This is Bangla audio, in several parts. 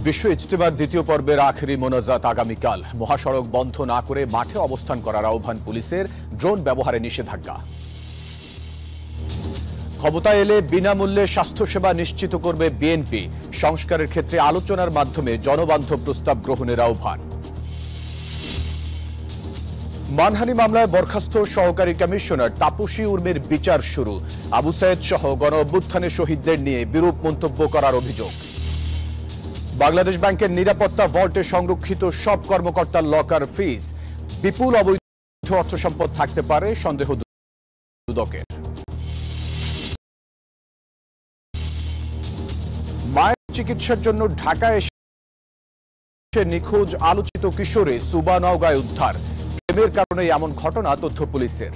বিশ্ব ইজতেমার দ্বিতীয় পর্বের আখেরি মোনাজাত আগামীকাল। মহাসড়ক বন্ধ না করে মাঠে অবস্থান করার আহ্বান পুলিশের, ড্রোন ব্যবহারে নিষেধাজ্ঞা। ক্ষমতায় এলে বিনামূল্যে স্বাস্থ্যসেবা নিশ্চিত করবে বিএনপি। সংস্কারের ক্ষেত্রে আলোচনার মাধ্যমে জনবান্ধব প্রস্তাব গ্রহণের আহ্বান। মানহানি মামলায় বরখাস্ত সহকারী কমিশনার তাপসী উর্মির বিচার শুরু। আবু সাইদ সহ গণ অভ্যুত্থানে শহীদদের নিয়ে বিরূপ মন্তব্য করার অভিযোগ। বাংলাদেশ ব্যাংকের নিরাপত্তা ভল্টে সংরক্ষিত সব কর্মকর্তার লকার ফিজ। বিপুল অবৈধ অর্থ সম্পদ থাকতে পারে সন্দেহ দুদকের। মায়ের চিকিৎসার জন্য ঢাকায় এসে নিখোঁজ আলোচিত কিশোরী সুবা নওগাঁয় উদ্ধার। প্রেমের কারণে এমন ঘটনা তথ্য পুলিশের।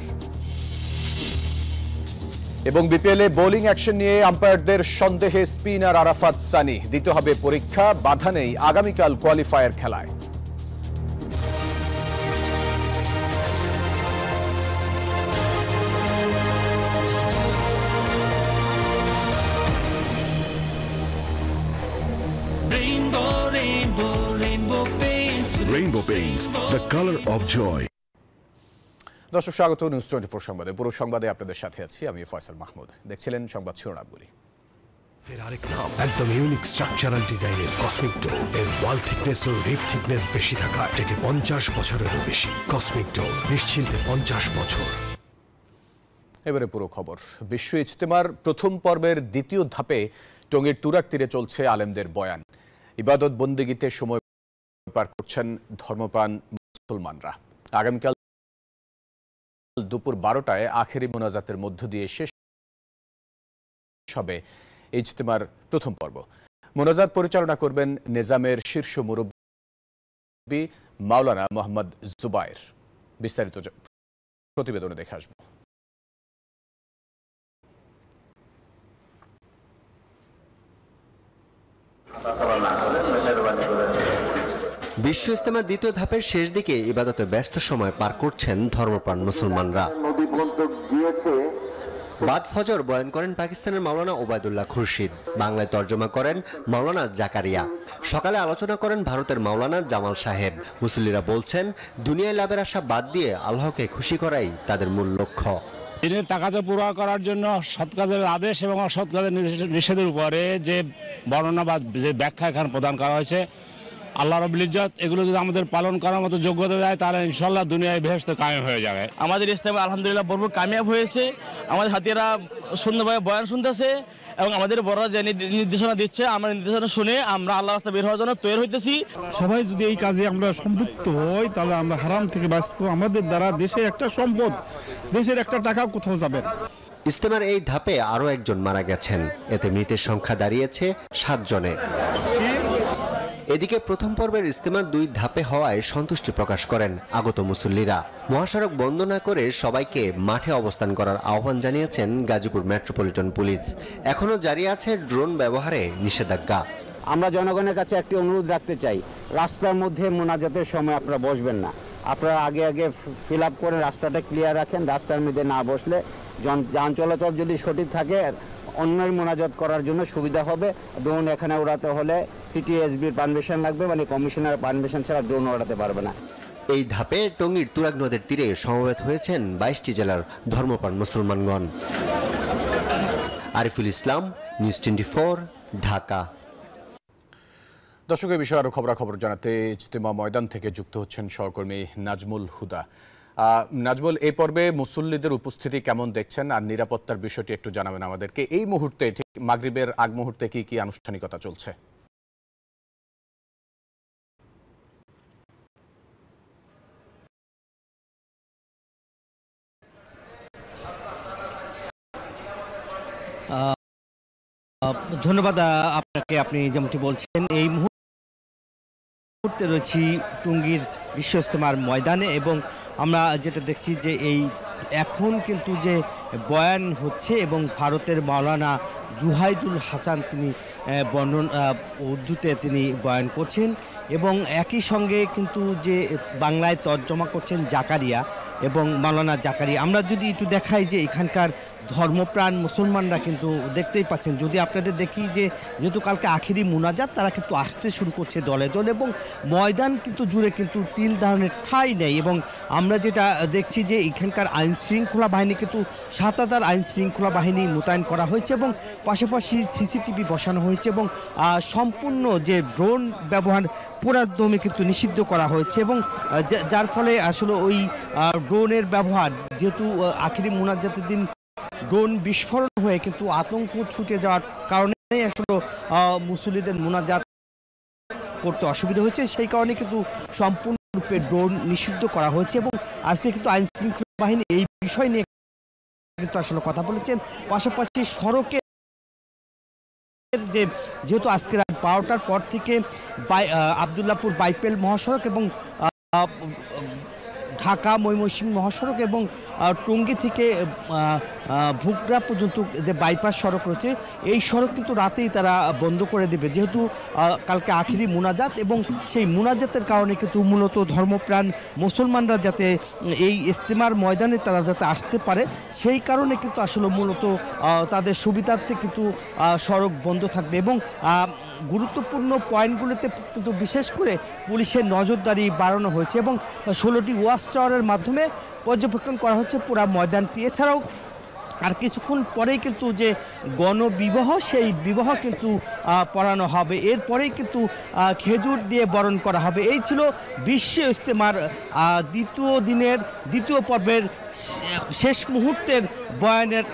এবং বিপিএলে বোলিং অ্যাকশন নিয়ে আম্পায়ারদের সন্দেহে স্পিনার আরাফাত সানি। দিতে হবে পরীক্ষা, বাধা নেই আগামীকাল কোয়ালিফায়ার খেলায়। Rainbow Paints, the color of joy. দর্শক স্বাগত নিউজ 24 সংবাদে। পুরো সংবাদে আপনাদের সাথে আছি আমি ফয়সাল মাহমুদ। দেখছিলেন সংবাদ শিরোনামগুলি। এর আরেক নাম একদম ইউনিক স্ট্রাকচারাল ডিজাইনের কসমিক ডো। এর ওয়াল থিকনেস ও রিপ থিকনেস বেশি থাকা থেকে 50 বছরেরও বেশি। কসমিক ডো, নিশ্চিন্তে 50 বছর। এবারে পুরো খবর। বিশ্ব ইজতেমার প্রথম পর্বের দ্বিতীয় ধাপে টঙ্গীর তুরাগ তীরে চলছে আলেমদের বয়ান। ইবাদত বন্দেগীতে সময় পার করছেন ধর্মপ্রাণ মুসলমানরা। আগামীকাল দুপুর 12টায় আখেরি মোনাজাতের মধ্য দিয়ে শেষ হবে ইজতেমার প্রথম পর্ব। মোনাজাত পরিচালনা করবেন নিজামের শীর্ষ মুরব্বী মাওলানা মোহাম্মদ জুবায়ের। বিস্তারিত প্রতিবেদনে দেখে আসব। বিশ্ব ইজতেমার দ্বিতীয় ধাপের শেষ দিকে ইবাদতে ব্যস্ত সময় পার করছেন ধর্মপ্রাণ মুসলমানরা। বাদ ফজর বয়ান করেন পাকিস্তানের মাওলানা ওবায়দুল্লাহ খুরশিদ, বাংলায় তর্জমা করেন মাওলানা জাকারিয়া। সকালে আলোচনা করেন ভারতের মাওলানা জামাল সাহেব। মুসল্লিরা বলছেন, দুনিয়ায় লাভের আশা বাদ দিয়ে আল্লাহকে খুশি করাই তাদের মূল লক্ষ্য। দিনের তাকাজা পুরা করার জন্য সৎ কাজের আদেশ এবং অসৎ কাজের নিষেধের উপরে যে বর্ণনা বা যে ব্যাখ্যা এখানে প্রদান করা হয়েছে, আল্লাহ রাব্বুল ইজ্জত এগুলো যদি আমাদের পালন করার মতো যোগ্যতা দেয় তাহলে ইনশাল্লাহ দুনিয়ায় বেহেশত কায়েম হয়ে যাবে। আমাদের ইসলামে আলহামদুলিল্লাহ ভরপুর কামিয়াব হয়েছে। আমাদের হাতিয়ারা সুন্দরভাবে বয়ান শুনতেছে এবং আমাদের বড়রা যে নির্দেশনা দিচ্ছে, আমরা নির্দেশনা শুনে আমরা আল্লাহ রাস্তা বের হওয়ার জন্য তৈরি হইতেছি। সবাই যদি এই কাজে আমরা সম্পৃক্ত হই তাহলে আমরা হারাম থেকে বাঁচবো। আমাদের দ্বারা দেশে একটা সম্পদ, দেশের একটা টাকা কোথাও যাবে না। ইজতেমার এই ধাপে আরো একজন মারা গেছেন, এতে মৃতের সংখ্যা দাঁড়িয়েছে 7 জনে। এদিকে প্রথম পর্বের ইজতেমার 2 ধাপে হওয়ায় সন্তুষ্টি প্রকাশ করেন আগত মুসল্লিরা। মহাসড়ক বন্ধ না করে সবাইকে মাঠে অবস্থান করার আহ্বান জানিয়েছেন গাজীপুর মেট্রোপলিটন পুলিশ। এখনো জারি আছে ড্রোন ব্যবহারে নিষেধাজ্ঞা। আমরা জনগণের কাছে একটি অনুরোধ রাখতে চাই, রাস্তার মধ্যে মোনাজাতের সময় আপনারা বসবেন না। আপনারা আগে ফিল আপ করে রাস্তাটা ক্লিয়ার রাখেন। রাস্তার মধ্যে না বসলে যান চলাচল যদি সঠিক থাকে অন্যের মোনাজাত করার জন্য সুবিধা হবে। ড্রোন এখানে উড়াতে হলে সিটিএসবির পারমিশন লাগবে, মানে কমিশনার পারমিশন ছাড়া ড্রোন উড়াতে পারবে না। এই ধাপে টঙ্গীর তুরাগ নদের তীরে সমবেত হয়েছেন 22টি জেলার ধর্মপ্রাণ মুসলমানগণ। আরিফুল ইসলাম, নিউজ 24, ঢাকা। দর্শকের বিষয়ে আরো খবরাখবর জানাতে ইজতেমা ময়দান থেকে যুক্ত হচ্ছেন সহকর্মী নাজমুল হুদা। নাজমুল, এই পর্বে মুসল্লিদের উপস্থিতি কেমন দেখছেন আর নিরাপত্তার বিষয়টি একটু জানাবেন আমাদেরকে। এই মুহূর্তে ঠিক মাগরিবের আগ মুহূর্তে কি কি আনুষ্ঠানিকতা চলছে? ধন্যবাদ আপনাকে। আপনি যেমনটি বলছেন, এই মুহূর্তে রয়েছি টঙ্গীর বিশ্ব ইজতেমার ময়দানে এবং আমরা যেটা দেখছি যে এই এখন কিন্তু যে বয়ান হচ্ছে এবং ভারতের মাওলানা জুহাইদুল হাসান তিনি উর্দুতে তিনি বয়ান করছেন এবং একই সঙ্গে কিন্তু যে বাংলায় তর্জমা করছেন জাকারিয়া এবং মাওলানা জাকারিয়া। আমরা যদি একটু দেখাই যে এখানকার ধর্মপ্রাণ মুসলমানরা কিন্তু দেখতেই পাচ্ছেন। যদি আপনাদের দেখি যে যেহেতু কালকে আখেরি মুনাজাত, তারা কিন্তু আসতে শুরু করছে দলে দলে এবং ময়দান কিন্তু জুড়ে কিন্তু তিল ধারণের ঠাঁই নেই। এবং আমরা যেটা দেখছি যে এখানকার আইন শৃঙ্খলা বাহিনী কিন্তু ৭,০০০ আইন শৃঙ্খলা বাহিনী মোতায়েন করা হয়েছে এবং পাশাপাশি সিসিটিভি বসানো হয়েছে এবং সম্পূর্ণ যে ড্রোন ব্যবহার পুরাদমে কিন্তু নিষিদ্ধ করা হয়েছে এবং যার ফলে আসলে ওই ড্রোনের ব্যবহার, যেহেতু আখেরি মুনাজাতের দিন ড্রোন বিস্ফোরণ হয়ে কিন্তু আতঙ্ক ছুটে যাওয়ার কারণে আসলে মুসল্লিদের মুনাজাত করতে অসুবিধা হয়েছে, সেই কারণে কিন্তু সম্পূর্ণরূপে ড্রোন নিষিদ্ধ করা হয়েছে। এবং আজকে কিন্তু আইন শৃঙ্খলা বাহিনী এই বিষয় নিয়ে কিন্তু আসলে কথা বলেছেন। পাশাপাশি সড়কে যেহেতু আজকে রাত ১২টার পর থেকে আবদুল্লাহপুর বাইপেল মহাসড়ক এবং ঢাকা ময়মনসিংহ মহাসড়ক এবং টঙ্গী থেকে ভুগড়া পর্যন্ত যে বাইপাস সড়ক রয়েছে, এই সড়ক কিন্তু রাতেই তারা বন্ধ করে দেবে, যেহেতু কালকে আখেরি মুনাজাত এবং সেই মুনাজাতের কারণে কিন্তু মূলত ধর্মপ্রাণ মুসলমানরা যাতে এই ইজতেমার ময়দানে তারা যাতে আসতে পারে, সেই কারণে কিন্তু আসলে মূলত তাদের সুবিধার্থে কিন্তু সড়ক বন্ধ থাকবে। এবং গুরুত্বপূর্ণ পয়েন্টগুলোতে কিন্তু বিশেষ করে পুলিশের নজরদারি বাড়ানো হয়েছে এবং 16টি ওয়াচ টাওয়ারের মাধ্যমে পর্যবেক্ষণ করা হচ্ছে পুরা ময়দানটি। এছাড়াও আর কিছুক্ষণ পরেই কিন্তু যে গণবিবাহ, সেই বিবাহ কিন্তু পড়ানো হবে, এরপরেই কিন্তু খেজুর দিয়ে বরণ করা হবে। এই ছিল বিশ্ব ইজতেমার দ্বিতীয় দিনের দ্বিতীয় পর্বের শেষ মুহূর্তের বয়ানের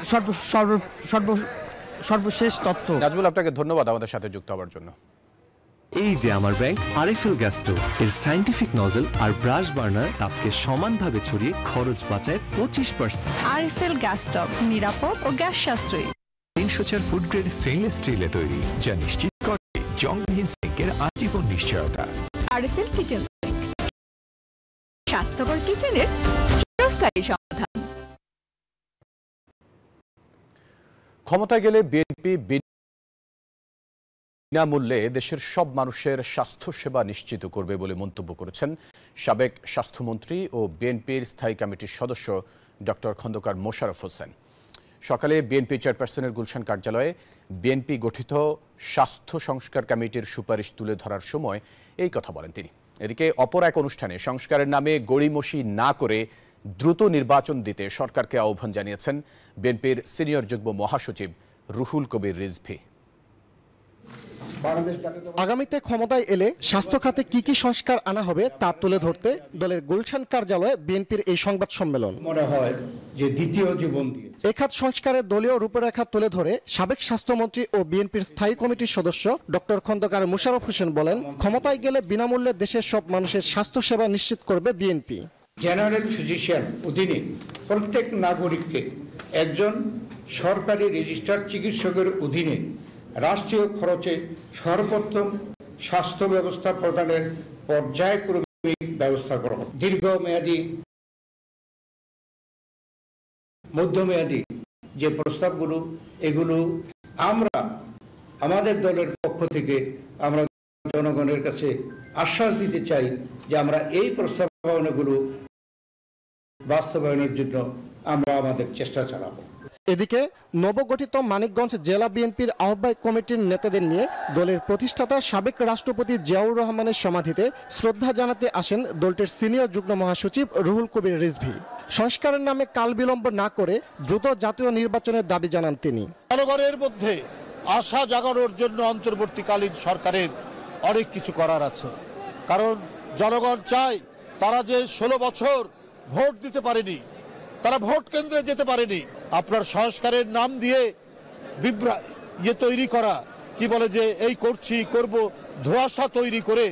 সর্বশেষ তথ্য। নাজমুল, আপনাকে ধন্যবাদ আমাদের সাথে যুক্ত হওয়ার জন্য। এই যে আমার ব্যাংক আরএফএল গ্যাস স্টোভ, এর সায়েন্টিফিক নজল আর ব্রাশ বার্নার তাপকে সমানভাবে ছড়িয়ে খরচ বাঁচায় 25%। আরএফএল গ্যাস স্টোভ নিরাপদ ও গ্যাস সাশ্রয়ী। 304 ফুড গ্রেড স্টেইনলেস স্টিলে তৈরি, যা নিশ্চিত করে জংবিহীন সিঙ্কের আজীবন নিশ্চয়তা। আরএফএল কিচেন সিঙ্ক, স্বাস্থ্যকর কিচেনের চিরস্থায়ী সমাধান। ক্ষমতায় গেলে বিএনপি বিনামূল্যে দেশের সব মানুষের স্বাস্থ্য সেবা নিশ্চিত করবে বলে মন্তব্য করেছেন সাবেক স্বাস্থ্যমন্ত্রী ও বিএনপির স্থায়ী কমিটির সদস্য ডক্টর খন্দকার মোশাররফ হোসেন। সকালে বিএনপি চেয়ারপারসনের গুলশান কার্যালয়ে বিএনপি গঠিত স্বাস্থ্য সংস্কার কমিটির সুপারিশ তুলে ধরার সময় এই কথা বলেন তিনি। এদিকে অপর এক অনুষ্ঠানে সংস্কারের নামে গড়িমসি না করে দ্রুত নির্বাচন দিতে সরকারকে আহ্বান জানিয়েছেন বিএনপির সিনিয়র যুগ্ম মহাসচিব রুহুল কবির রিজভী। আগামীতে ক্ষমতায় এলে স্বাস্থ্য খাতে কি কি সংস্কার আনা হবে তা তুলে ধরতে দলের গুলশান কার্যালয়ে বিএনপির এই সংবাদ সম্মেলন। মনে হয় যে দ্বিতীয় জীবন দিয়ে এ খাত সংস্কারের দলীয় রূপরেখা তুলে ধরে সাবেক স্বাস্থ্যমন্ত্রী ও বিএনপির স্থায়ী কমিটির সদস্য ডক্টর খন্দকার মোশাররফ হোসেন বলেন, ক্ষমতায় গেলে বিনামূল্যে দেশের সব মানুষের স্বাস্থ্য সেবা নিশ্চিত করবে বিএনপি। জেনারেল ফিজিশিয়ান অধীনে প্রত্যেক নাগরিককে একজন সরকারি রেজিস্টার্ড চিকিৎসকের অধীনে রাষ্ট্রীয় খরচে সর্বোত্তম স্বাস্থ্য ব্যবস্থা প্রদানের পর্যায়ক্রমিক ব্যবস্থা করা হবে। দীর্ঘমেয়াদী, মধ্যমেয়াদী যে প্রস্তাবগুলো, এগুলো আমরা আমাদের দলের পক্ষ থেকে আমরা জনগণের কাছে আশ্বাস দিতে চাই যে আমরা এই প্রস্তাবনাগুলো বাস্তবায়নের জন্য আমরা আমাদের চেষ্টা চালাবো। এদিকে নবগঠিত মানিকগঞ্জ জেলা বিএনপির আহ্বায়ক কমিটির নেতাদের নিয়ে দলের প্রতিষ্ঠাতা সাবেক রাষ্ট্রপতি জিয়াউর রহমানের সমাধিতে শ্রদ্ধা জানাতে আসেন দলটির সিনিয়র যুগ্ম মহাসচিব রুহুল কবির রিজভী। সংস্কারের নামে কাল বিলম্ব না করে দ্রুত জাতীয় নির্বাচনের দাবি জানান তিনি। জনগণের মধ্যে আশা জাগানোর জন্য অন্তর্বর্তীকালীন সরকারের অনেক কিছু করার আছে, কারণ জনগণ চায় তারা যে 16 বছর ভোট দিতে পারেনি, তারা ভোট কেন্দ্রে যেতে পারেনি। আপনার সংস্কারের নাম দিয়ে তৈরি করা, কি বলে যে এই করছি করব, ধোঁয়াশা তৈরি করে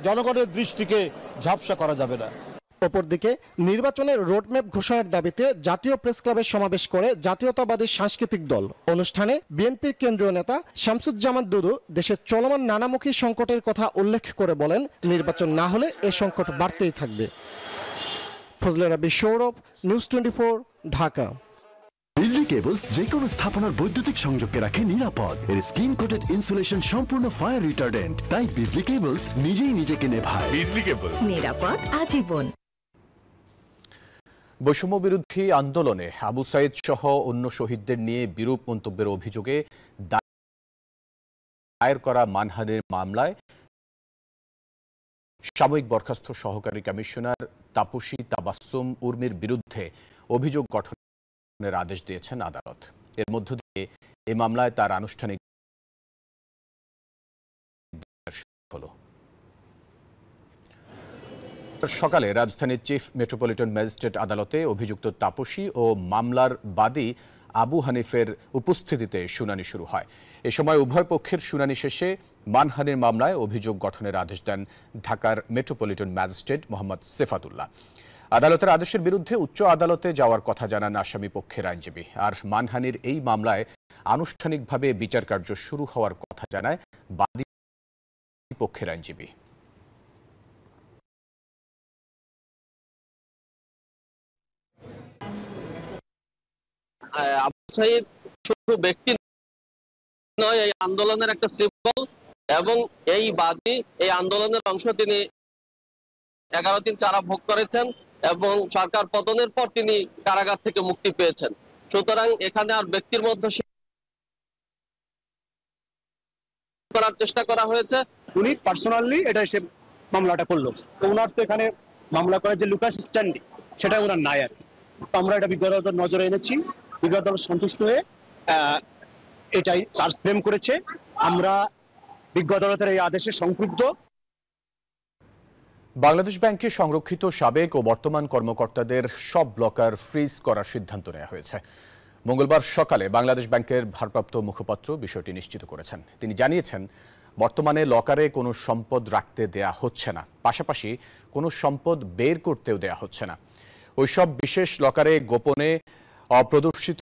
জনগণের দৃষ্টিকে ঝাপসা করা যাবে না। অপরদিকে নির্বাচনের রোডম্যাপ ঘোষণার দাবিতে জাতীয় প্রেস ক্লাবে সমাবেশ করে জাতীয়তাবাদী সাংস্কৃতিক দল। অনুষ্ঠানে বিএনপির কেন্দ্রীয় নেতা শামসুজ্জামান দুদু দেশের চলমান নানামুখী সংকটের কথা উল্লেখ করে বলেন, নির্বাচন না হলে এ সংকট বাড়তেই থাকবে। ফজলে রাব্বি সৌরভ, নিউজ 24, ঢাকা। বিজলি কেবলস যে কোনো স্থাপনার বৈদ্যুতিক সংযোগকে রাখে নিরাপদ। এর স্কিন কোটেড ইনসুলেশন সম্পূর্ণ ফায়ার রিটার্ডেন্ট, তাই বিজলি কেবলস নিজেই নিজেকে নেভায়। বিজলি কেবলস, নিরাপদ আজীবন। বৈষম্য বিরোধী আন্দোলনে আবু সাইদ সহ অন্য শহীদদের নিয়ে বিরূপ মন্তব্যের অভিযোগে দায়ের করা মানহানির মামলায় সাময়িক বরখাস্ত সহকারী কমিশনার তাপসী তাবাসসুম উর্মির বিরুদ্ধে অভিযোগ গঠনের আদেশ দিয়েছেন আদালত। এর মধ্য দিয়ে এই মামলায় তার আনুষ্ঠানিক হলো। সকালে রাজধানীর চিফ মেট্রোপলিটন ম্যাজিস্ট্রেট আদালতে অভিযুক্ত তাপসী ও মামলার বাদী আবু হানিফের উপস্থিতিতে শুনানি শুরু হয়। এ সময় উভয় পক্ষের শুনানি শেষে মানহানির মামলায় অভিযোগ গঠনের আদেশ দেন ঢাকার মেট্রোপলিটন ম্যাজিস্ট্রেট মোহাম্মদ সেফাতুল্লাহ। আদালতের আদেশের বিরুদ্ধে উচ্চ আদালতে যাওয়ার কথা জানান আসামি পক্ষের আইনজীবী। আর মানহানির এই মামলায় আনুষ্ঠানিকভাবে বিচার কার্য শুরু হওয়ার কথা জানায় বাদী পক্ষের আইনজীবী। আবু সাইদ শুধু ব্যক্তি নয়, এই আন্দোলনের একটা সিম্বল এবং এই বাদী এই আন্দোলনের অংশ। তিনি 11 দিন কারা ভোগ করেছেন এবং সরকার পতনের পর তিনি কারাগার থেকে মুক্তি পেয়েছেন। সুতরাং এখানে আর ব্যক্তির মধ্যে করার চেষ্টা করা হয়েছে। উনি পার্সোনালি এটা এসে মামলাটা করলো, তো ওনার তো এখানে মামলা করার যে লুকাস স্ট্যান্ডি সেটা ওনার নাই আর কি। আমরা এটা বিজ্ঞ আদালতের নজরে এনেছি, বিজ্ঞ আদালত সন্তুষ্ট হয়ে এটাই চার্জ ফ্রেম করেছে। আমরা বিজ্ঞ আদালতের এই আদেশে সংক্ষুব্ধ। বাংলাদেশ ব্যাংকে সংরক্ষিত সাবেক ও বর্তমান কর্মকর্তাদের সব ব্লকার ফ্রিজ করার সিদ্ধান্ত নেওয়া হয়েছে। মঙ্গলবার সকালে বাংলাদেশ ব্যাংকের ভারপ্রাপ্ত মুখপাত্র বিষয়টি নিশ্চিত করেছেন। তিনি জানিয়েছেন, বর্তমানে লকারে কোনো সম্পদ রাখতে দেয়া হচ্ছে না, পাশাপাশি কোনো সম্পদ বের করতেও দেয়া হচ্ছে না। ওইসব বিশেষ লকারে গোপনে অপ্রদর্শিত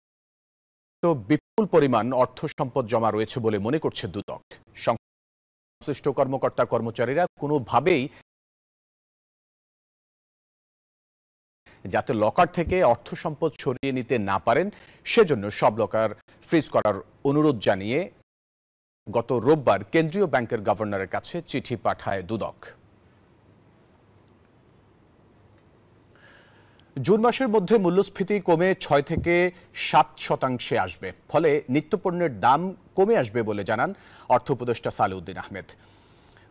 বিপুল পরিমাণ অর্থ সম্পদ জমা রয়েছে বলে মনে করছে দুদক। সংশ্লিষ্ট কর্মকর্তা কর্মচারীরা কোনোভাবেই যাতে লকার থেকে অর্থ সম্পদ সরিয়ে নিতে না পারেন, সেজন্য সব লকার ফ্রিজ করার অনুরোধ জানিয়ে গত রোববার কেন্দ্রীয় ব্যাংকের গভর্নরের কাছে চিঠি পাঠায় দুদক। জুন মাসের মধ্যে মূল্যস্ফীতি কমে 6 থেকে 7% আসবে, ফলে নিত্যপণ্যের দাম কমে আসবে বলে জানান অর্থ উপদেষ্টা সালেউদ্দিন আহমেদ।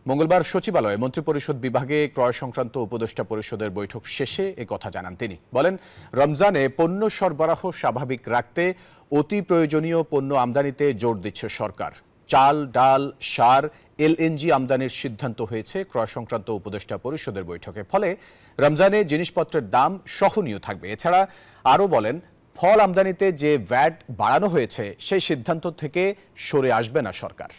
মঙ্গলবার সচিবালয়ে মন্ত্রিপরিষদ বিভাগে ক্রয় সংক্রান্ত উপদেষ্টা পরিষদের বৈঠক শেষে কথা জানান তিনি। বলেন, রমজানে পণ্য সরবরাহ স্বাভাবিক রাখতে অতি প্রয়োজনীয় পণ্য আমদানিতে জোর দিচ্ছে সরকার। চাল, ডাল, সার, এলএনজি আমদানির সিদ্ধান্ত হয়েছে ক্রয় সংক্রান্ত উপদেষ্টা পরিষদের বৈঠকে। ফলে রমজানে জিনিসপত্রের দাম সহনীয় থাকবে। এছাড়া আরও বলেন, ফল আমদানিতে যে ভ্যাট বাড়ানো হয়েছে সেই সিদ্ধান্ত থেকে সরে আসবে না সরকার।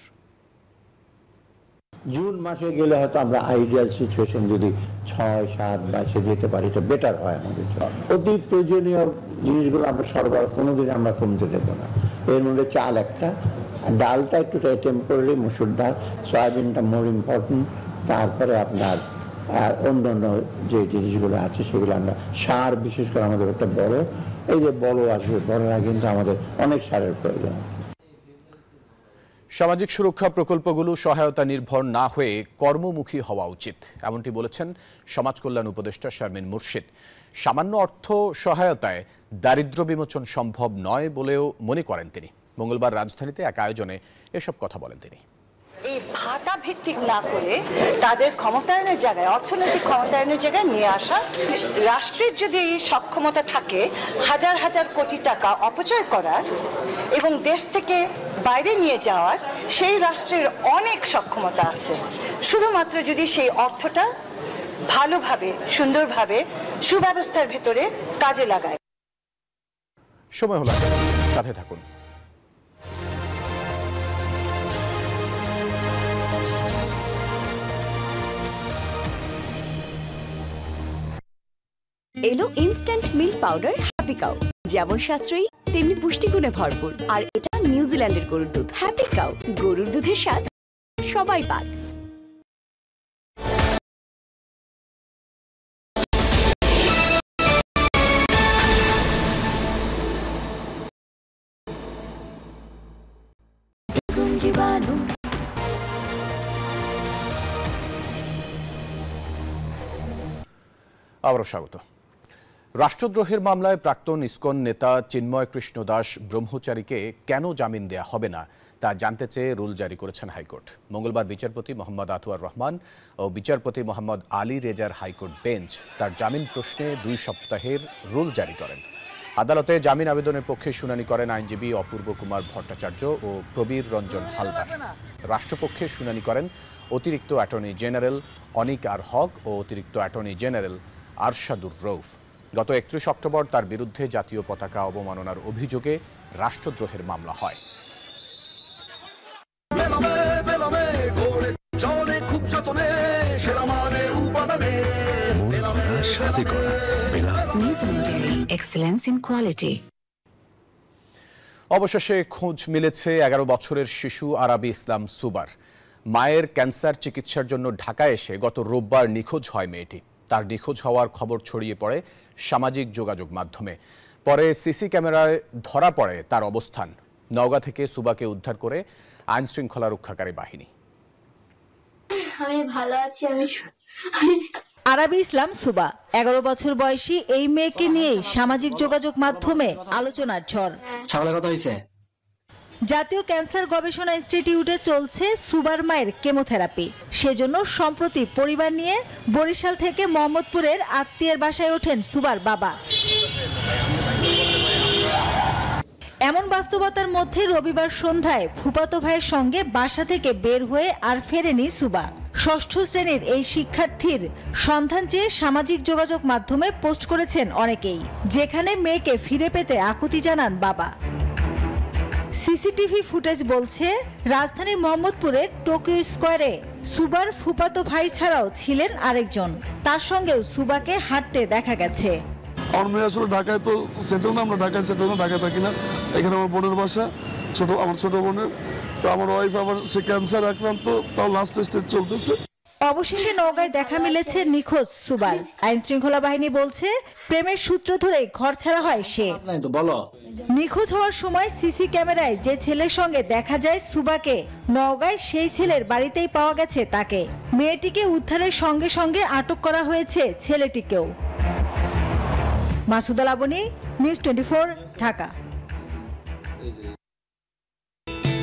জুন মাসে গেলে হয়তো আমরা আইডিয়াল সিচুয়েশন যদি 6-7 মাসে যেতে পারি, এটা বেটার হয় আমাদের জন্য। অতি প্রয়োজনীয় জিনিসগুলো আমরা সরবরাহ কোনোদিন আমরা কমতে দেবো না। এর মধ্যে চাল একটা, ডালটা একটু টেম্পোরারি, মসুর ডাল, সয়াবিনটা মোর ইম্পর্টেন্ট, তারপরে আপনার অন্যান্য যে জিনিসগুলো আছে সেগুলো আমরা, সার বিশেষ করে আমাদের একটা বড়, এই যে বড় আসবে, বড়রা কিন্তু আমাদের অনেক সারের প্রয়োজন। সামাজিক সুরক্ষা প্রকল্পগুলো সহায়তা নির্ভর না হয়ে কর্মমুখী হওয়া উচিত, এমনটি বলেছেন সমাজ কল্যাণ উপদেষ্টা শারমিন মুর্শিদ। সামান্য অর্থ সহায়তায় দারিদ্র্য বিমোচন সম্ভব নয় বলেও মনে করেন তিনি। মঙ্গলবার রাজধানীতে এক আয়োজনে এসব কথা বলেন তিনি। এই ভাতা ভিত্তিক না করে তাদের ক্ষমতায়নের জায়গায়, অর্থনৈতিক ক্ষমতায়নের জায়গায় নিয়ে আসা। রাষ্ট্রের যদি সক্ষমতা থাকে হাজার হাজার কোটি টাকা অপচয় করার এবং দেশ থেকে বাইরে নিয়ে যাওয়ার, সেই রাষ্ট্রের অনেক সক্ষমতা আছে। শুধুমাত্র যদি সেই অর্থটা ভালোভাবে, সুন্দরভাবে, সুব্যবস্থার ভেতরে কাজে লাগায়। সময় হলো, সাথে থাকুন। এলো instant milk powder happy cow, যেমন সাশ্রয়ী তেমনি পুষ্টিগুণে ভরপুর। আর এটা নিউজিল্যান্ডের গরুর দুধ। হ্যাপি কাউ, গরুর দুধের স্বাদ সবাই পাক। জীবাণু আবারও স্বাগত। রাষ্ট্রদ্রোহের মামলায় প্রাক্তন ইসকন নেতা চিন্ময় কৃষ্ণ দাস ব্রহ্মচারীকে কেন জামিন দেয়া হবে না তা জানতে চেয়ে রুল জারি করেছেন হাইকোর্ট। মঙ্গলবার বিচারপতি মোহাম্মদ আতওয়ার রহমান ও বিচারপতি মোহাম্মদ আলী রেজার হাইকোর্ট বেঞ্চ তার জামিন প্রশ্নে 2 সপ্তাহের রুল জারি করেন। আদালতে জামিন আবেদনের পক্ষে শুনানি করেন আইনজীবী অপূর্ব কুমার ভট্টাচার্য ও প্রবীর রঞ্জন হালদার। রাষ্ট্রপক্ষে শুনানি করেন অতিরিক্ত অ্যাটর্নি জেনারেল অনিক আর হক ও অতিরিক্ত অ্যাটর্নি জেনারেল আরশাদুর রৌফ। গত 31 অক্টোবর তার বিরুদ্ধে জাতীয় পতাকা অবমাননার অভিযোগে রাষ্ট্রদ্রোহের মামলা হয়। অবশেষে খোঁজ মিলেছে 11 বছরের শিশু আরাবী ইসলাম সুবার। মায়ের ক্যান্সার চিকিৎসার জন্য ঢাকায় এসে গত রোববার নিখোঁজ হয় মেয়েটি। তার নিখোঁজ হওয়ার খবর ছড়িয়ে পড়ে সামাজিক যোগাযোগ মাধ্যমে। পরে সিসি ক্যামেরায় ধরা পড়ে তার অবস্থান। নওগাঁ থেকে সুবাকে উদ্ধার করে আইন শৃঙ্খলা রক্ষাকারী বাহিনী। আমি ভালো আছি। আরাবী ইসলাম সুবা 11 বছর বয়সী এই মেয়েকে নিয়েই সামাজিক যোগাযোগ মাধ্যমে আলোচনার ঝড়। সকালে কথা হয়েছে। জাতীয় ক্যান্সার গবেষণা ইনস্টিটিউটে চলছে সুবার মায়ের কেমোথেরাপি। সেজন্য সম্প্রতি পরিবার নিয়ে বরিশাল থেকে মোহাম্মদপুরের আত্মীয়ের বাসায় ওঠেন সুবার বাবা। এমন বাস্তবতার মধ্যে রবিবার সন্ধ্যায় ফুফাতো ভাইয়ের সঙ্গে বাসা থেকে বের হয়ে আর ফেরেনি সুবা। 6ষ্ঠ শ্রেণীর এই শিক্ষার্থীর সন্ধান চেয়ে সামাজিক যোগাযোগ মাধ্যমে পোস্ট করেছেন অনেকেই, যেখানে মেয়েকে ফিরে পেতে আকুতি জানান বাবা। সিসিটিভি ফুটেজ বলছে রাজধানীর মোহাম্মদপুরের টোকিও স্কয়ারে সুবার ফুফাতো ভাই ছাড়াও ছিলেন আরেকজন। তার সঙ্গেও সুবাকে হাঁটতে দেখা গেছে। আমার মেয়ে আসলে ঢাকায় তো সেটেল না, আমরা ঢাকায় সেটেল না, ঢাকায় থাকি না। এখানে আমার বোনের বাসা, আমার ছোট বোনের। তো আমার ওয়াইফ আবার সে ক্যান্সার আক্রান্ত, তাও লাস্ট স্টেজ চলতেছে। অবশেষে নওগাঁয় দেখা মিলেছে নিখোঁজ সুবার। আইন শৃঙ্খলা বাহিনী বলছে প্রেমের সূত্র ধরে ঘর ছাড়া হয় সে। নিখোঁজ হওয়ার সময় সিসি ক্যামেরায় যে ছেলের সঙ্গে দেখা যায় সুবাকে, নওগাঁয় সেই ছেলের বাড়িতেই পাওয়া গেছে তাকে। মেয়েটিকে উদ্ধারের সঙ্গে সঙ্গে আটক করা হয়েছে ছেলেটিকেও। মাসুদা লাবনী, নিউজ 24, ঢাকা।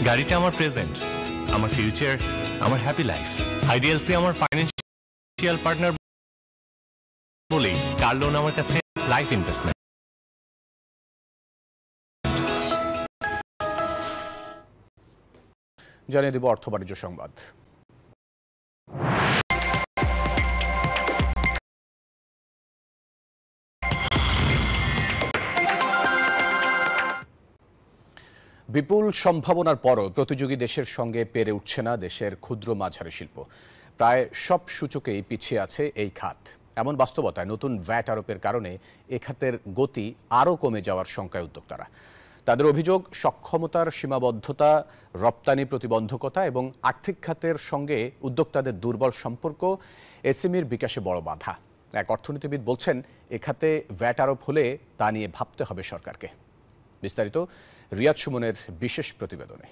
গাড়িটা আমার প্রেজেন্ট, আমার ফিউচার, আমার হ্যাপি লাইফ। আইডিএলসি আমার ফাইন্যান্সিয়াল পার্টনার বলি কার লোন আমার কাছে লাইফ ইনভেস্টমেন্ট। জানিয়ে দেব অর্থ বাণিজ্য সংবাদ। বিপুল সম্ভাবনার পরও প্রতিযোগী দেশের সঙ্গে পেরে উঠছে না দেশের ক্ষুদ্র মাঝারি শিল্প। প্রায় সব সূচকেই পিছিয়ে আছে এই খাত। এমন বাস্তবতায় নতুন ভ্যাট আরোপের কারণে এ খাতের গতি আরও কমে যাওয়ার শঙ্কায় উদ্যোক্তারা। তাদের অভিযোগ, সক্ষমতার সীমাবদ্ধতা, রপ্তানি প্রতিবন্ধকতা এবং আর্থিক খাতের সঙ্গে উদ্যোক্তাদের দুর্বল সম্পর্ক এসএমইর বিকাশে বড় বাধা। এক অর্থনীতিবিদ বলছেন, এ খাতে ভ্যাট আরোপ হলে তা নিয়ে ভাবতে হবে সরকারকে। বিস্তারিত রিয়াদ সুমনের বিশেষ প্রতিবেদনে।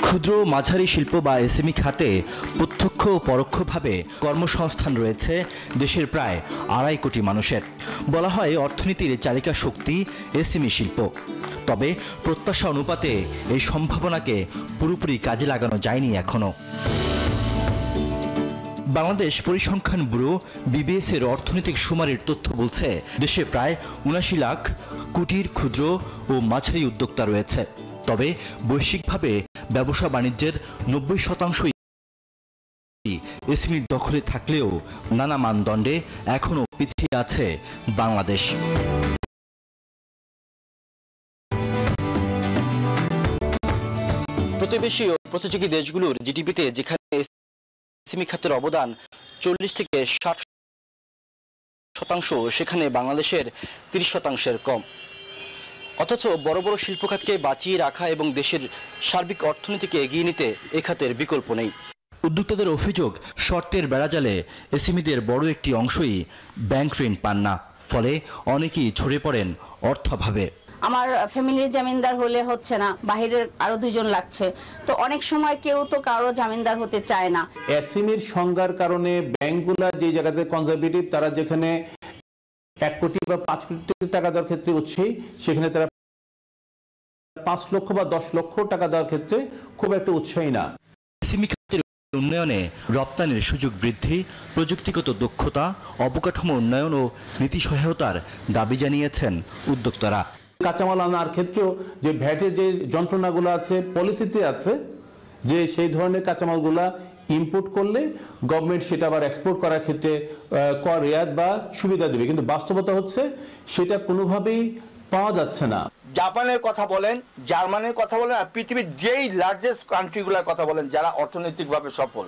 ক্ষুদ্র মাঝারি শিল্প বা এসএমই খাতে প্রত্যক্ষ ও পরোক্ষভাবে কর্মসংস্থান রয়েছে দেশের প্রায় 2.5 কোটি মানুষের। বলা হয় অর্থনীতির চালিকা শক্তি এসএমই শিল্প। তবে প্রত্যাশা অনুপাতে এই সম্ভাবনাকে পুরোপুরি কাজে লাগানো যায়নি এখনো। বাংলাদেশ পরিসংখ্যান ব্যুরো বিবিএস এর অর্থনৈতিক সুমারির তথ্য বলছে, দেশে প্রায় 79 লাখ কুটির, ক্ষুদ্র ও মাঝারি উদ্যোক্তা রয়েছে। তবে বৈশ্বিকভাবে ব্যবসা বাণিজ্যের 90% এসএমইর দখলে থাকলেও নানা মানদণ্ডে এখনও পিছিয়ে আছে বাংলাদেশ। প্রতিবেশী ও প্রতিযোগী দেশগুলোর জিডিপিতে যেখানে এসএমই খাতের অবদান 40 থেকে 60%, সেখানে বাংলাদেশের 30% কম। অথচ বড় বড় শিল্প খাতকে বাঁচিয়ে রাখা এবং দেশের সার্বিক অর্থনীতিকে এগিয়ে নিতে এ খাতের বিকল্প নেই। উদ্যোক্তাদের অভিযোগ, শর্তের বেড়াজালে এসএমইদের বড় একটি অংশই ব্যাংক ঋণ পান না, ফলে অনেকেই ঝরে পড়েন অর্থাভাবে। আমার ফ্যামিলির জামিনদার হলে হচ্ছে না, বাহিরের আরো 2 জন লাগছে। তো অনেক সময় কেউ তো কারো জামিনদার হতে চায় না। এসএমইর সংজ্ঞার কারণে ব্যাংকগুলা যে জায়গাতে কনজারভেটিভ, তারা যেখানে 1 কোটি বা 5 কোটি টাকা দেওয়ার ক্ষেত্রে উৎসাহী, সেখানে তারা 5 লক্ষ বা 10 লক্ষ টাকা দেওয়ার ক্ষেত্রে খুব একটা উৎসাহী না। এসএমই খাতের উন্নয়নে রপ্তানির সুযোগ বৃদ্ধি, প্রযুক্তিগত দক্ষতা, অবকাঠামো উন্নয়ন ও নীতি সহায়তার দাবি জানিয়েছেন উদ্যোক্তারা। কাঁচামাল আনার ক্ষেত্রেও যে ভ্যাটের যে যন্ত্রণাগুলো আছে, পলিসিতে আছে যে সেই ধরনের কাঁচামালগুলা ইম্পোর্ট করলে গভর্নমেন্ট সেটা আবার এক্সপোর্ট করার ক্ষেত্রে কর রেয়াত বা সুবিধা দেবে, কিন্তু বাস্তবতা হচ্ছে সেটা কোনোভাবেই পাওয়া যাচ্ছে না। জাপানের কথা বলেন, জার্মানির কথা বলেন, আর পৃথিবীর যেই লার্জেস্ট কান্ট্রিগুলোর কথা বলেন যারা অর্থনৈতিকভাবে সফল,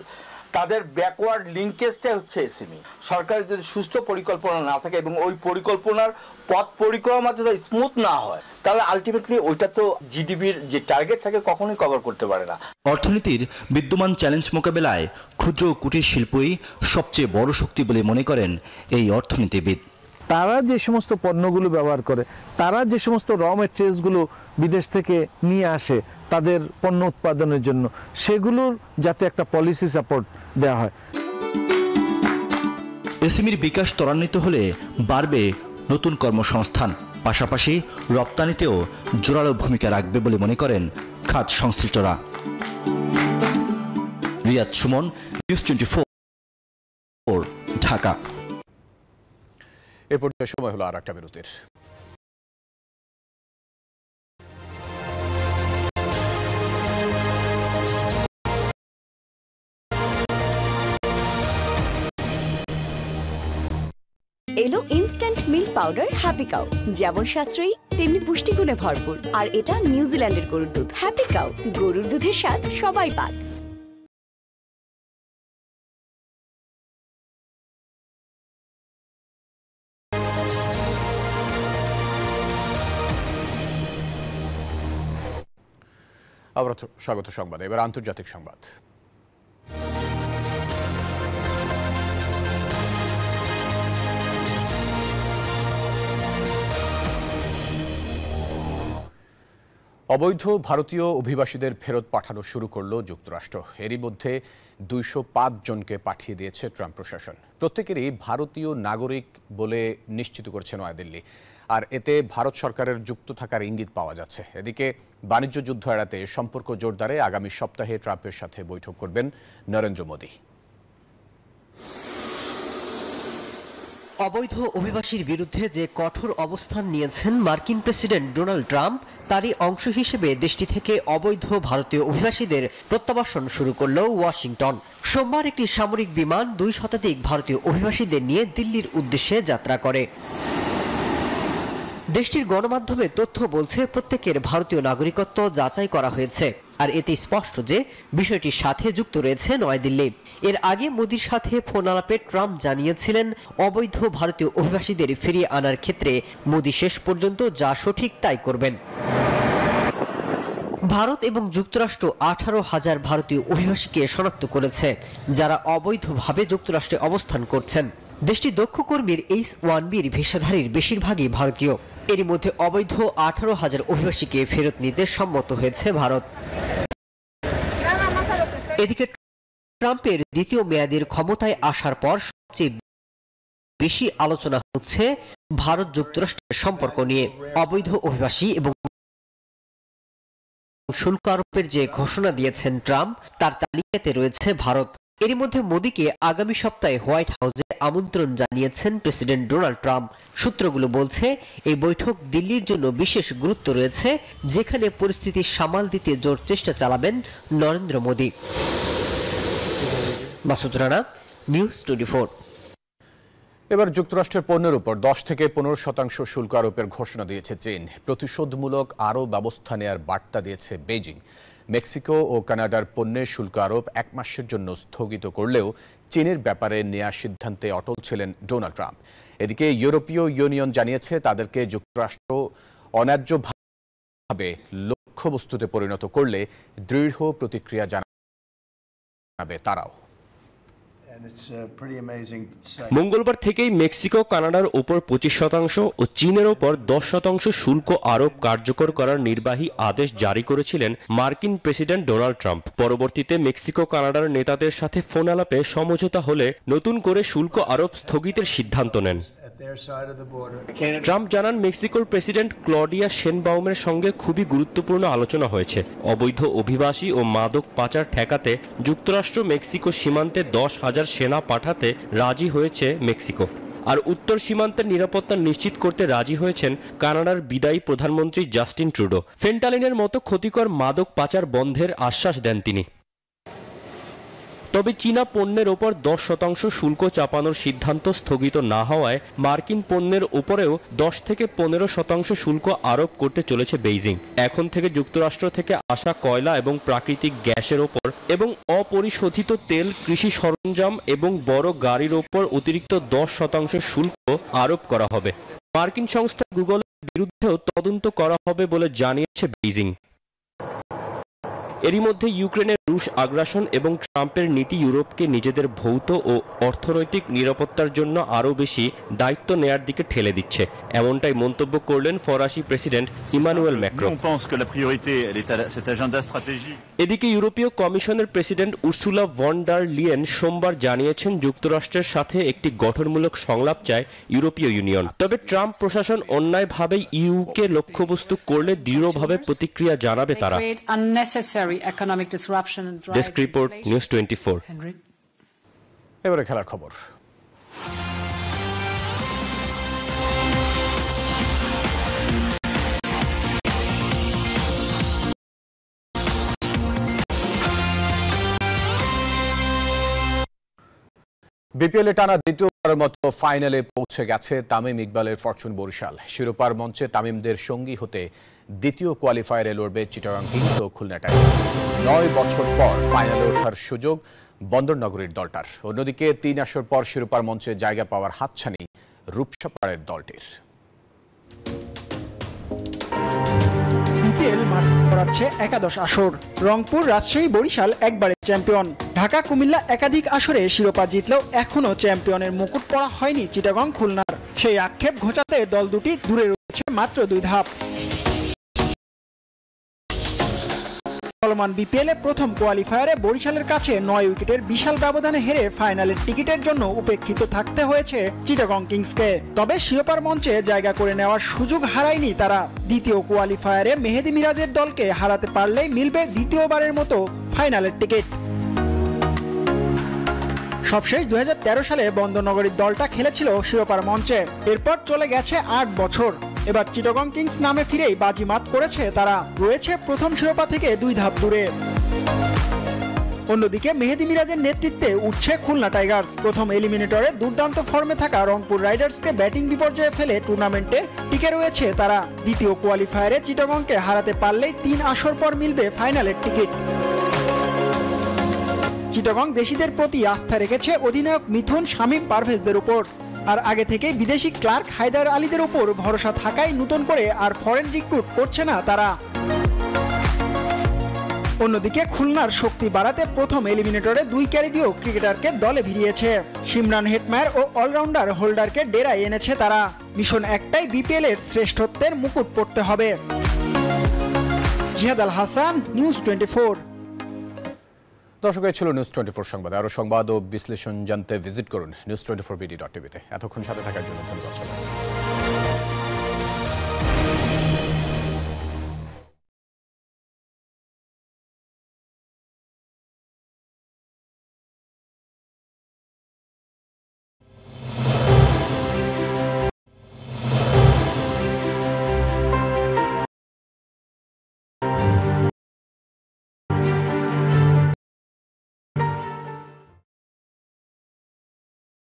তাদের ব্যাকওয়ার্ড লিঙ্কেজটাই হচ্ছে এসএমই। সরকারের যদি সুষ্ঠু পরিকল্পনা না থাকে এবং ওই পরিকল্পনার পথ পরিক্রমা যদি স্মুথ না হয়, তাহলে আলটিমেটলি ওইটা তো জিডিপির যে টার্গেট থাকে কখনোই কভার করতে পারে না। অর্থনীতির বিদ্যমান চ্যালেঞ্জ মোকাবেলায় ক্ষুদ্র ও কুটির শিল্পই সবচেয়ে বড় শক্তি বলে মনে করেন এই অর্থনীতিবিদ। তারা যে সমস্ত পণ্যগুলো ব্যবহার করে, তারা যে সমস্ত র মেটেরিয়ালসগুলো বিদেশ থেকে নিয়ে আসে তাদের পণ্য উৎপাদনের জন্য, সেগুলোর যাতে একটা পলিসি সাপোর্ট দেওয়া হয়। এসএমইর বিকাশ ত্বরান্বিত হলে বাড়বে নতুন কর্মসংস্থান, পাশাপাশি রপ্তানিতেও জোরালো ভূমিকা রাখবে বলে মনে করেন খাত সংশ্লিষ্টরা। রিয়াদ সুমন, নিউজ 24, ঢাকা। এ পর্যায়ে সময় হলো আর একটা বিরতির। এলো instant milk powder happy cow, যেমন সাশ্রয়ী তেমনি পুষ্টিগুণে ভরপুর। আর এটা নিউজিল্যান্ডের গরুর দুধ। হ্যাপি কাউ, গরুর দুধের স্বাদ সবাই পাক। আবার স্বাগত সংবাদে। এবার আন্তর্জাতিক সংবাদ। অবৈধ ভারতীয় অভিবাসীদের ফেরত পাঠানো শুরু করল যুক্তরাষ্ট্র। এরই মধ্যে 205 জনকে পাঠিয়ে দিয়েছে ট্রাম্প প্রশাসন। প্রত্যেকেরই ভারতীয় নাগরিক বলে নিশ্চিত করেছে নয়াদিল্লি। আর এতে ভারত সরকারের যুক্ত থাকার ইঙ্গিত পাওয়া যাচ্ছে। এদিকে বাণিজ্য যুদ্ধ এড়াতে সম্পর্ক জোরদারে আগামী সপ্তাহে ট্রাম্পের সাথে বৈঠক করবেন নরেন্দ্র মোদী। অবৈধ অভিবাসীর বিরুদ্ধে যে কঠোর অবস্থান নিয়েছেন মার্কিন প্রেসিডেন্ট ডোনাল্ড ট্রাম্প, তারই অংশ হিসেবে দেশটি থেকে অবৈধ ভারতীয় অভিবাসীদের প্রত্যাবাসন শুরু করল ওয়াশিংটন। সোমবার একটি সামরিক বিমান 2 শতাধিক ভারতীয় অভিবাসীদের নিয়ে দিল্লির উদ্দেশ্যে যাত্রা করে। দেশটির গণমাধ্যমে তথ্য বলছে প্রত্যেকের ভারতীয় নাগরিকত্ব যাচাই করা হয়েছে। আর এতে স্পষ্ট যে বিষয়টির সাথে যুক্ত রয়েছে নয়াদিল্লি। এর আগে মোদির সাথে ফোন আলাপে ট্রাম্প জানিয়েছিলেন, অবৈধ ভারতীয় অভিবাসীদের ফিরিয়ে আনার ক্ষেত্রে মোদি শেষ পর্যন্ত যা সঠিক তাই করবেন। ভারত এবং যুক্তরাষ্ট্র 18,000 ভারতীয় অভিবাসীকে শনাক্ত করেছে, যারা অবৈধভাবে যুক্তরাষ্ট্রে অবস্থান করছেন। দেশটি দক্ষ কর্মীর H-1B'র ভিসাধারীর বেশিরভাগই ভারতীয়। এরই মধ্যে অবৈধ 18,000 অভিবাসীকে ফেরত নিতে সম্মত হয়েছে ভারত। এদিকে ট্রাম্পের দ্বিতীয় মেয়াদের ক্ষমতায় আসার পর সবচেয়ে বেশি আলোচনা হচ্ছে ভারত যুক্তরাষ্ট্রের সম্পর্ক নিয়ে। অবৈধ অভিবাসী এবং শুল্ক আরোপের যে ঘোষণা দিয়েছেন ট্রাম্প, তার তালিকাতে রয়েছে ভারত। এরই মধ্যে মোদিকে আগামী সপ্তাহে হোয়াইট হাউসে আমন্ত্রণ জানিয়েছেন প্রেসিডেন্ট ডোনাল্ড ট্রাম্প। সূত্রগুলো বলছে এই বৈঠক দিল্লির জন্য বিশেষ গুরুত্ব রয়েছে, যেখানে পরিস্থিতি সামাল দিতে জোর চেষ্টা চালাবেন নরেন্দ্র মোদী। মাসুদ রানা, নিউজ 24। এবার যুক্তরাষ্ট্রের পণ্যের উপর 10 থেকে 15% শুল্ক আরোপের ঘোষণা দিয়েছে চীন। প্রতিশোধমূলক আরও ব্যবস্থা নেয়ার বার্তা দিয়েছে বেইজিং। মেক্সিকো ও কানাডার পণ্যের শুল্ক আরোপ 1 মাসের জন্য স্থগিত করলেও চীনের ব্যাপারে নেওয়া সিদ্ধান্তে অটল ছিলেন ডোনাল্ড ট্রাম্প। এদিকে ইউরোপীয় ইউনিয়ন জানিয়েছে তাদেরকে যুক্তরাষ্ট্র অন্যায্যভাবে লক্ষ্যবস্তুতে পরিণত করলে দৃঢ় প্রতিক্রিয়া জানাবে তারাও। মঙ্গলবার থেকেই মেক্সিকো কানাডার ওপর 25% ও চীনের ওপর 10% শুল্ক আরোপ কার্যকর করার নির্বাহী আদেশ জারি করেছিলেন মার্কিন প্রেসিডেন্ট ডোনাল্ড ট্রাম্প। পরবর্তীতে মেক্সিকো কানাডার নেতাদের সাথে ফোন আলাপে সমঝোতা হলে নতুন করে শুল্ক আরোপ স্থগিতের সিদ্ধান্ত নেন। ট্রাম্প জানান, মেক্সিকোর প্রেসিডেন্ট ক্লডিয়া শেনবাউমের সঙ্গে খুবই গুরুত্বপূর্ণ আলোচনা হয়েছে। অবৈধ অভিবাসী ও মাদক পাচার ঠেকাতে যুক্তরাষ্ট্র মেক্সিকো সীমান্তে 10,000 সেনা পাঠাতে রাজি হয়েছে মেক্সিকো। আর উত্তর সীমান্তের নিরাপত্তা নিশ্চিত করতে রাজি হয়েছেন কানাডার বিদায়ী প্রধানমন্ত্রী জাস্টিন ট্রুডো। ফেন্টালিনের মতো ক্ষতিকর মাদক পাচার বন্ধের আশ্বাস দেন তিনি। তবে চীনা পণ্যের ওপর 10% শুল্ক চাপানোর সিদ্ধান্ত স্থগিত না হওয়ায় মার্কিন পণ্যের ওপরেও 10 থেকে 15% শুল্ক আরোপ করতে চলেছে বেইজিং। এখন থেকে যুক্তরাষ্ট্র থেকে আসা কয়লা এবং প্রাকৃতিক গ্যাসের ওপর এবং অপরিশোধিত তেল, কৃষি সরঞ্জাম এবং বড় গাড়ির ওপর অতিরিক্ত 10% শুল্ক আরোপ করা হবে। মার্কিন সংস্থা গুগলের বিরুদ্ধেও তদন্ত করা হবে বলে জানিয়েছে বেইজিং। এরই মধ্যে ইউক্রেনের রুশ আগ্রাসন এবং ট্রাম্পের নীতি ইউরোপকে নিজেদের ভৌত ও অর্থনৈতিক নিরাপত্তার জন্য আরও বেশি দায়িত্ব নেয়ার দিকে ঠেলে দিচ্ছে, এমনটাই মন্তব্য করলেন ফরাসি প্রেসিডেন্ট ইমানুয়েল ম্যাক্রন। এদিকে ইউরোপীয় কমিশনের president Ursula von der Leyen সোমবার জানিয়েছেন, যুক্তরাষ্ট্রের সাথে একটি গঠনমূলক সংলাপ চায় ইউরোপীয় ইউনিয়ন। তবে ট্রাম্প প্রশাসন অন্যায়ভাবে ইউকে লক্ষ্যবস্তু করলে দৃঢ়ভাবে প্রতিক্রিয়া জানাবে তারা। Desk report, news 24। এবারে খেলার খবর। বিপিএলে টানা দ্বিতীয়বারের মতো ফাইনালে পৌঁছে গেছে তামিম ইকবালের ফরচুন বরিশাল। শিরোপার মঞ্চে তামিমদের সঙ্গী হতে দ্বিতীয় কোয়ালিফায়ারে লড়বে চিটাগাং কিংস ও খুলনা টাইগার্স। 9 বছর পর ফাইনালে ওঠার সুযোগ বন্দরনগরীর দলটার। অন্যদিকে 3 আসর পর শিরোপার মঞ্চে জায়গা পাওয়ার হাতছানি রূপসাপাড়ের দলটির। বিপিএল মাঠ করাচ্ছে একাদশ আসর। রংপুর, রাজশাহী, বরিশাল একবারে চ্যাম্পিয়ন। ঢাকা, কুমিল্লা একাধিক আসরে শিরোপা জিতলেও এখনো চ্যাম্পিয়নের মুকুট পড়া হয়নি চিটাগং খুলনার। সেই আক্ষেপ ঘোচাতে দল দুটি দূরে রয়েছে মাত্র 2 ধাপ। চলমান বিপিএল এ প্রথম কোয়ালিফায়ারে বরিশালের কাছে 9 উইকেটের বিশাল ব্যবধানে হেরে ফাইনালের টিকিটের জন্য উপেক্ষিত থাকতে হয়েছে চিটাগং কিংসকে। তবে শিরোপার মঞ্চে জায়গা করে নেওয়ার সুযোগ হারায়নি তারা। দ্বিতীয় কোয়ালিফায়ারে মেহেদী মিরাজের দলকে হারাতে পারলেই মিলবে দ্বিতীয়বারের মতো ফাইনালের টিকিট। সবশেষ 2013 সালে বন্দরনগরীর দলটা খেলেছিল শিরোপার মঞ্চে। এরপর চলে গেছে 8 বছর। এবার চিটাগং কিংস নামে ফিরেই বাজিমাত করেছে তারা। রয়েছে প্রথম শিরোপা থেকে 2 ধাপ দূরে। অন্যদিকে মেহেদী মিরাজের নেতৃত্বে উঠছে খুলনা টাইগার্স। প্রথম এলিমিনেটরে দুর্দান্ত ফর্মে থাকা রংপুর রাইডার্সকে ব্যাটিং বিপর্যয়ে ফেলে টুর্নামেন্টে টিকে রয়েছে তারা। দ্বিতীয় কোয়ালিফায়ারে চিটাগংকে হারাতে পারলেই 3 আসর পর মিলবে ফাইনালের টিকিট। চিটাগং দেশিদের প্রতি আস্থা রেখেছে অধিনায়ক মিথুন, শামীম, পারভেজদের উপর। আর আগে থেকে বিদেশি ক্লার্ক, হায়দার আলীদের উপর ভরসা থাকায় নতুন করে আর ফরেন রিক্রুট করছে না তারা। অন্যদিকে খুলনার শক্তি বাড়াতে প্রথম এলিমিনেটরে 2 ক্যারিবীয় ক্রিকেটারকে দলে ভিড়িয়েছে। সিমরান হেটমায়ার ও অলরাউন্ডার হোল্ডারকে ডেরায় এনেছে তারা। মিশন একটাই, বিপিএল এর শ্রেষ্ঠত্বের মুকুট পড়তে হবে। জিহাদ আল হাসান, নিউজ 24। দর্শক, এই ছিল নিউজ 24 সংবাদ। আরো সংবাদ ও বিশ্লেষণ জানতে ভিজিট করুন news24bd.tv-তে। এতক্ষণ সাথে থাকার জন্য ধন্যবাদ।